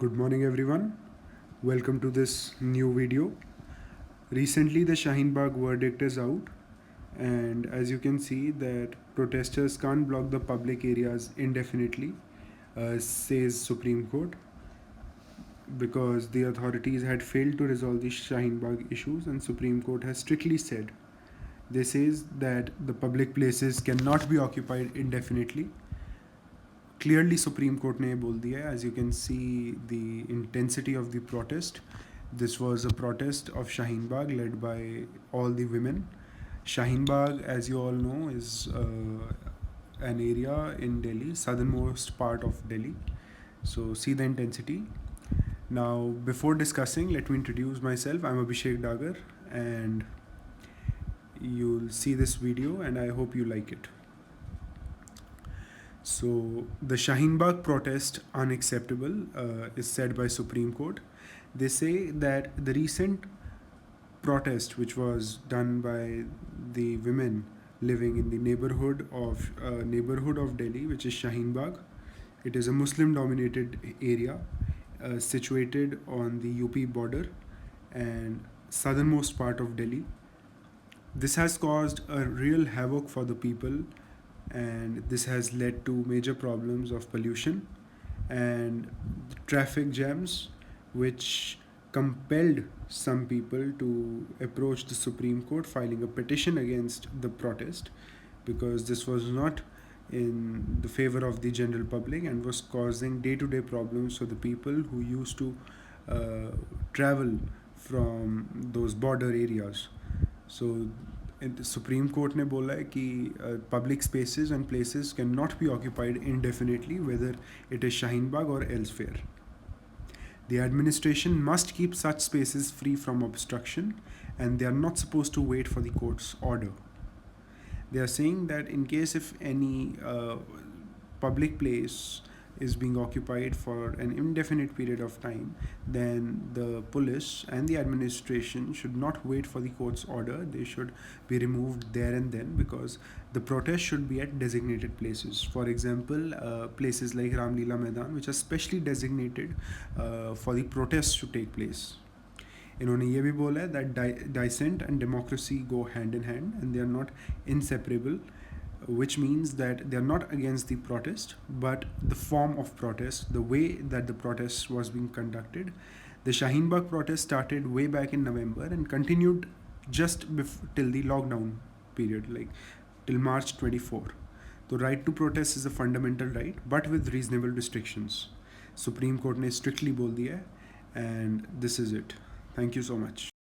Good morning everyone. Welcome to this new video. Recently the Shaheen Bagh verdict is out, and as you can see that protesters can't block the public areas indefinitely, says Supreme Court, because the authorities had failed to resolve the Shaheen Bagh issues, and Supreme Court has strictly said, they says that the public places cannot be occupied indefinitely. Clearly Supreme Court ने बोल दिया है. As you can see the intensity of the protest, this was a protest of Shaheen Bagh led by all the women. Shaheen Bagh, as you all know, is an area in Delhi, southernmost part of Delhi. So see the intensity. Now before discussing, let me introduce myself. I'm Abhishek Dagar, and you'll see this video and I hope you like it. So the Shaheen Bagh protest unacceptable is said by Supreme Court. They say that the recent protest which was done by the women living in the neighborhood of Delhi, which is Shaheen Bagh, it is a Muslim dominated area situated on the UP border and southernmost part of Delhi. This has caused a real havoc for the people, and this has led to major problems of pollution and traffic jams, which compelled some people to approach the Supreme Court filing a petition against the protest, because this was not in the favor of the general public and was causing day-to-day problems for the people who used to travel from those border areas. So the Supreme Court ने बोला है कि public spaces and places cannot be occupied indefinitely, whether it is Shaheen Bagh or elsewhere. The administration must keep such spaces free from obstruction, and they are not supposed to wait for the court's order. They are saying that in case if any public place is being occupied for an indefinite period of time, then the police and the administration should not wait for the court's order. They should be removed there and then, because the protest should be at designated places. For example, places like Ramlila Maidan, which are specially designated for the protests to take place. इन्होंने ये भी बोला है that dissent and democracy go hand in hand and they are not inseparable, which means that they are not against the protest, but the form of protest, the way that the protest was being conducted. The Shaheen Bagh protest started way back in November and continued just till the lockdown period, like till March 24. The right to protest is a fundamental right, but with reasonable restrictions. Supreme Court ने strictly बोल दिया है, and this is it. Thank you so much.